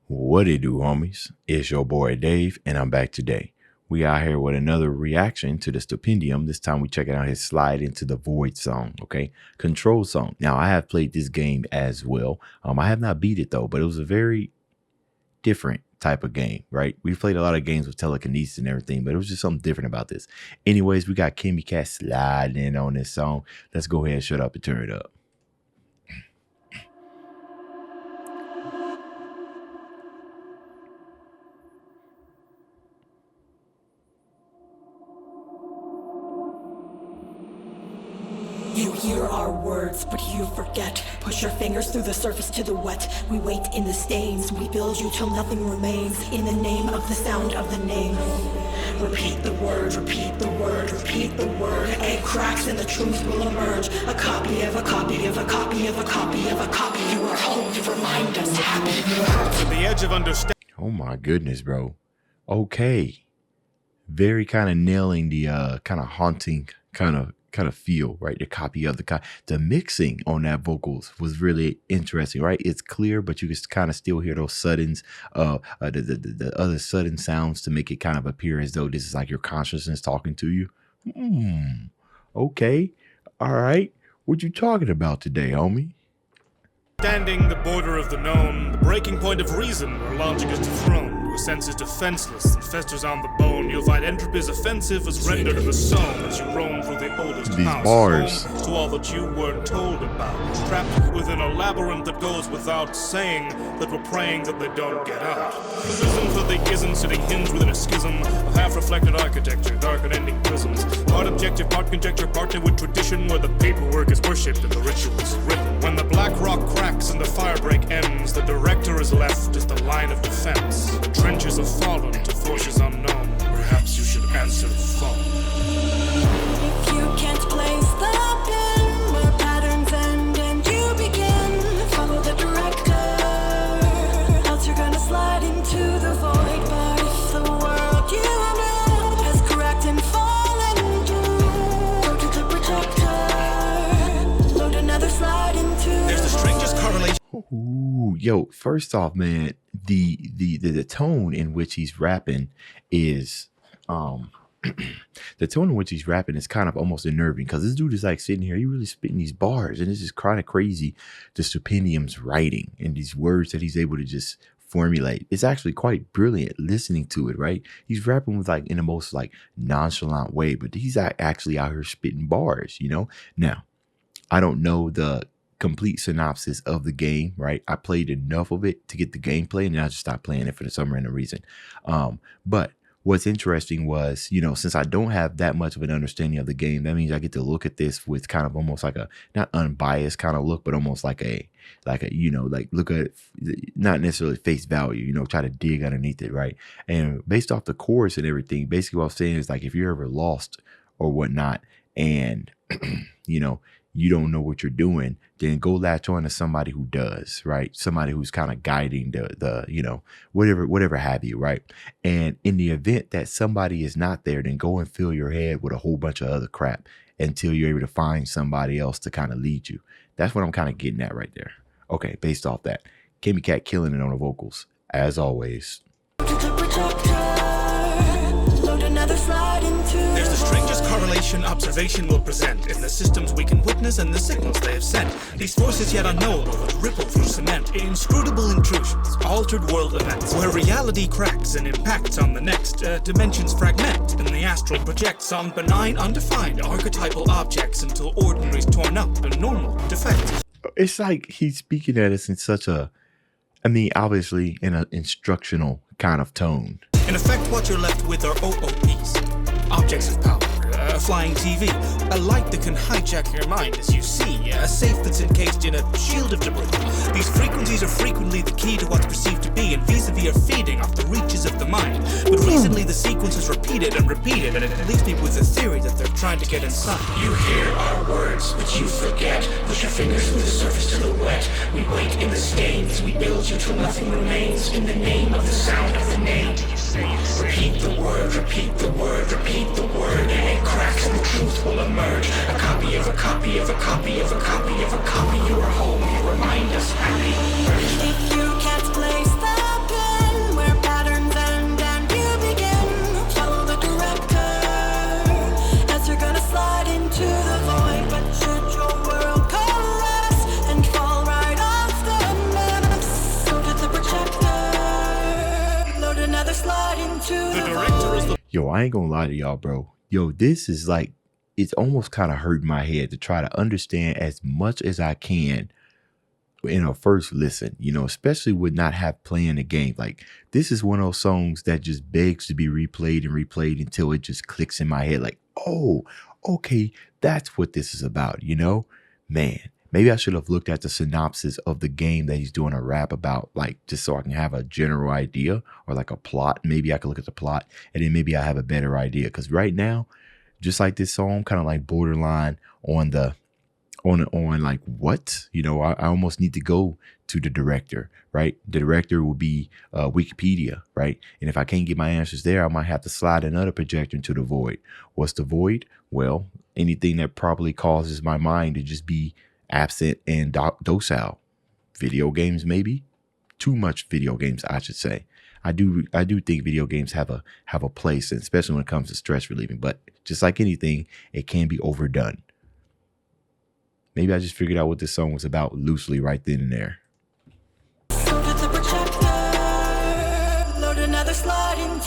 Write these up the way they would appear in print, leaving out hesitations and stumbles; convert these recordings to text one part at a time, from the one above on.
What it do, homies? It's your boy Dave, and I'm back today. We out here with another reaction to the Stupendium. This time we checking out his slide into the void song, okay? Control song. Now, I have played this game as well. I have not beat it though, but it was a very different type of game, right? We've played a lot of games with telekinesis and everything, but it was just something different about this. Anyways, we got Cami-Cat sliding in on this song. Let's go ahead and shut up and turn it up. You hear our words, but you forget. Push your fingers through the surface to the wet. We wait in the stains, we build you till nothing remains. In the name of the sound of the name. Repeat the word, repeat the word, repeat the word. Egg cracks and the truth will emerge. A copy of a copy of a copy of a copy of a copy. You are home, you remind us happy. To the edge of understanding. Oh my goodness, bro. Okay. Very kind of nailing the kind of haunting kind of feel, right? The copy of the mixing on that vocals was really interesting, right? It's clear, but you can kind of still hear those suddens, the other sudden sounds to make it kind of appear as though this is like your consciousness talking to you. Okay. All right. What you talking about today, homie? Standing the border of the known, the breaking point of reason where logic is dethroned, where sense is defenseless and festers on the bone. You'll find entropy as offensive as rendered in the sown as you roam through the oldest These house. bars. Home to all that you weren't told about, trapped within a labyrinth that goes without saying, that we're praying that they don't get out. The reason for the isn't sitting hinged within a schism of half-reflected architecture, dark and ending prisms. Part objective, part conjecture, partnered with tradition, where the paperwork is worshipped and the rituals written. When the black rock cracks and the firebreak ends, the director is left as the line of defense. The trenches have fallen to forces unknown. Perhaps you should answer the phone. If you can't place the pin where patterns end and you begin, follow the director, else you're gonna slide into the void. But if the world you know has cracked and fallen through, go to the projector, load another slide into There's the strangest correlation. Ooh, yo, first off, man, the tone in which he's rapping is the tone in which he's rapping is kind of almost unnerving, because this dude is like sitting here, he really spitting these bars, and it's just kind of crazy. The Stupendium's writing and these words that he's able to just formulate. It's actually quite brilliant listening to it, right? He's rapping with like in the most like nonchalant way, but he's actually out here spitting bars, you know? Now, I don't know the complete synopsis of the game, right? I played enough of it to get the gameplay, and then I just stopped playing it for some random reason. But what's interesting was, you know, since I don't have that much of an understanding of the game, that means I get to look at this with kind of almost like a not unbiased kind of look, but almost like a you know, like look at not necessarily face value, you know, try to dig underneath it, right? And based off the chorus and everything, basically what I'm saying is, like, if you're ever lost or whatnot, and you know, you don't know what you're doing, then go latch on to somebody who does, right? Somebody who's kind of guiding the you know, whatever have you, right? And in the event that somebody is not there, then go and fill your head with a whole bunch of other crap until you're able to find somebody else to kind of lead you. That's what I'm kind of getting at right there. Okay, based off that, Cami-Cat killing it on the vocals, as always. There's the strangest correlation observation will present in the systems we can witness and the signals they have sent. These forces yet unknowable that ripple through cement, inscrutable intrusions, altered world events, where reality cracks and impacts on the next. Dimensions fragment and the astral projects on benign, undefined archetypal objects until ordinary's torn up and normal defects. It's like he's speaking at us in such a, I mean, obviously in an instructional kind of tone. In effect, what you're left with are OOPs, objects of power, a flying TV, a light that can hijack your mind as you see, a safe that's encased in a shield of debris. These frequencies are frequently the key to what's perceived to be, and vis-a-vis are feeding off the reaches of the mind. But recently the sequence is repeated and repeated, and it leaves me with a theory that they're trying to get inside. You hear our words, but you forget. Push your fingers through the surface to the wet. We wait in the stains, we build you till nothing remains. In the name of the sound of the name. Repeat the word, repeat the word, repeat the word, and it cracks and the truth will emerge. A copy of a copy of a copy of a copy of a copy. You are home, you remind us happy. If you can't place the Yo, I ain't gonna lie to y'all, bro. Yo, this is like, it's almost kind of hurting my head to try to understand as much as I can in a first listen, especially with not have playing the game. Like, this is one of those songs that just begs to be replayed and replayed until it just clicks in my head. Like, oh, okay, that's what this is about. Man, maybe I should have looked at the synopsis of the game that he's doing a rap about, like, just so I can have a general idea or like a plot. Maybe I could look at the plot and then maybe I have a better idea. Because right now, just like this song, kind of like borderline on the on like what, I almost need to go to the director, right? The director will be Wikipedia, right? And if I can't get my answers there, I might have to slide another projector into the void. What's the void? Well, anything that probably causes my mind to just be absent and docile. Video games, maybe. Too much video games, I should say. I do think video games have a place, and especially when it comes to stress relieving. But just like anything, it can be overdone. Maybe I just figured out what this song was about loosely right then and there.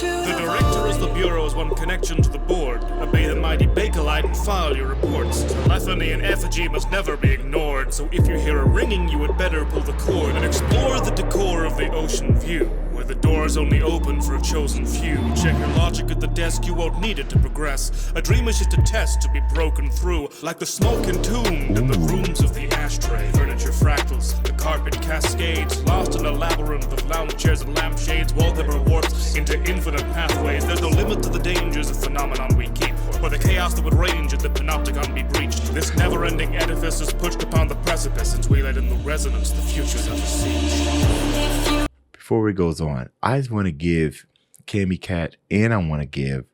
The director is the bureau's one connection to the board. Obey the mighty Bakelite and file your reports. Telephony and effigy must never be ignored. So if you hear a ringing, you would better pull the cord and explore the decor of the ocean view, where the doors only open for a chosen few. Check your logic at the desk, you won't need it to progress. A dream is just a test to be broken through, like the smoke entombed in the rooms of the ashtray. Furniture fractals, the carpet cascades, lost in a labyrinth of lounge chairs and lampshades. Wallpaper warps into infinite pathways. There's no limit to the dangers of phenomenon we keep, or the chaos that would range if the panopticon be breached. This never-ending edifice is pushed upon the precipice, since we let in the resonance the future's under siege. Before it goes on, I just want to give Cami-Cat and I want to give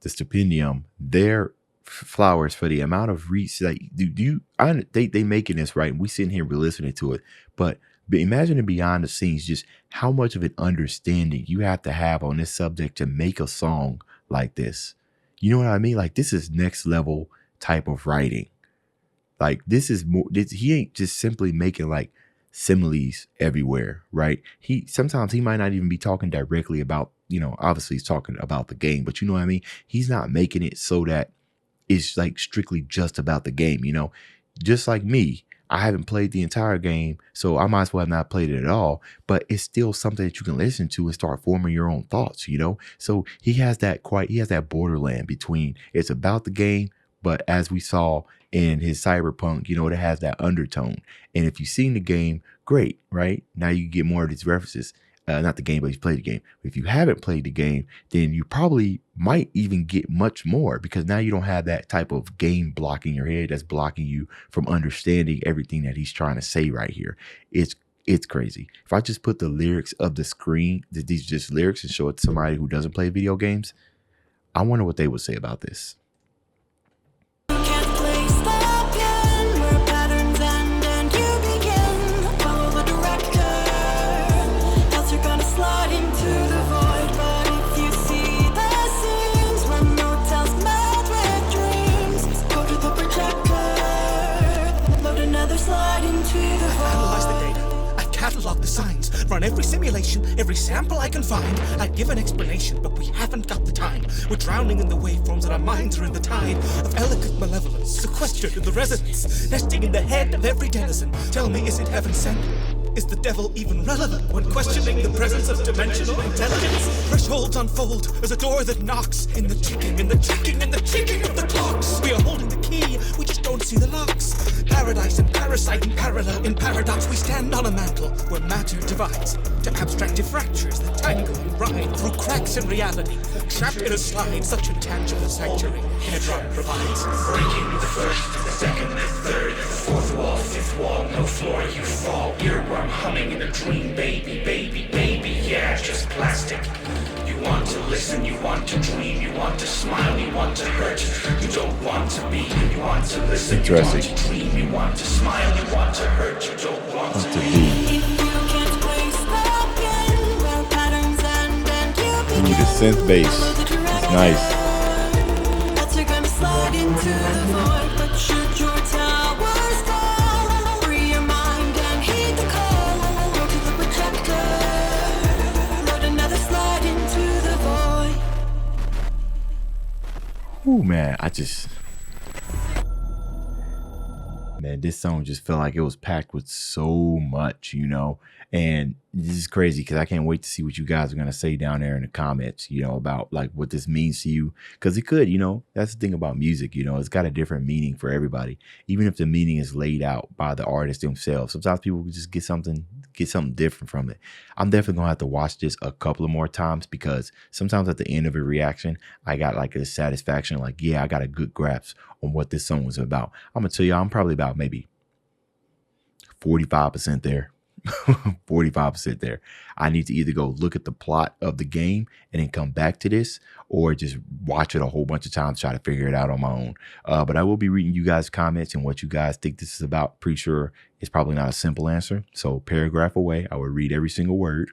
the Stupendium their flowers for the amount of reach. Like, they making this right, and we sitting here, we're listening to it, but imagine it behind the scenes, just how much of an understanding you have to have on this subject to make a song like this. You know what I mean? Like, this is next level type of writing. Like, this is more, he ain't just simply making like similes everywhere, right? Sometimes he might not even be talking directly about, obviously he's talking about the game, but you know what I mean? He's not making it so that it's like strictly just about the game, just like me. I haven't played the entire game, so I might as well have not played it at all, but it's still something that you can listen to and start forming your own thoughts, So he has that borderland between it's about the game, but as we saw in his Cyberpunk, it has that undertone. And if you've seen the game, great, right? Now you get more of these references. Not the game, but you've played the game. If you haven't played the game, then you probably might even get much more, because now you don't have that type of game blocking your head that's blocking you from understanding everything that he's trying to say right here. It's crazy. If I just put the lyrics of the screen, these just lyrics, and show it to somebody who doesn't play video games, I wonder what they would say about this. Catalog the signs, run every simulation, every sample I can find. I'd give an explanation, but we haven't got the time. We're drowning in the waveforms and our minds are in the tide of elegant malevolence, sequestered in the resonance, nesting in the head of every denizen. Tell me, is it heaven sent? Is the devil even relevant when questioning the presence of dimensional intelligence? Thresholds unfold as a door that knocks in the ticking, in the ticking, in the ticking of the clocks. We are holding the key, we just don't see the locks. Paradise and parasite in parallel, in paradox we stand on a mantle where matter divides to abstractive fractures that tangle and ride through cracks in reality, trapped in a slide. Such a tangible sanctuary in a drum provides. Breaking the first, the second, the third, the fourth wall, fifth wall, no floor, you fall. Earworm humming in a dream, baby, baby, baby, yeah, just plastic. You want to listen, you want to dream, you want to smile, you want to hurt. You don't want to be, you want to listen, you want to dream, you want to smile, you want to hurt. You don't want to be. Ooh, the synth bass. It's nice. Ooh, man, man, this song just felt like it was packed with so much, you know. And this is crazy because I can't wait to see what you guys are gonna say down there in the comments, you know, about like what this means to you. Because it could, you know, that's the thing about music, you know, it's got a different meaning for everybody, even if the meaning is laid out by the artist themselves. Sometimes people just get something different from it. I'm definitely gonna have to watch this a couple of more times because sometimes at the end of a reaction, I got like a satisfaction, like, yeah, I got a good grasp on what this song was about. I'm gonna tell you, I'm probably about maybe 45% there. 45% there. I need to either go look at the plot of the game and then come back to this, or just watch it a whole bunch of times, try to figure it out on my own. But I will be reading you guys' comments and what you guys think this is about. Pretty sure it's probably not a simple answer. So paragraph away, I will read every single word.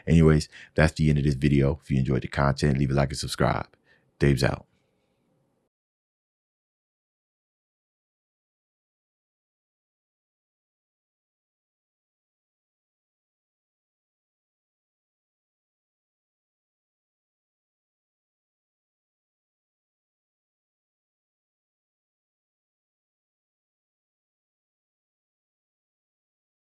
Anyways, that's the end of this video. If you enjoyed the content, leave a like and subscribe. Dave's out.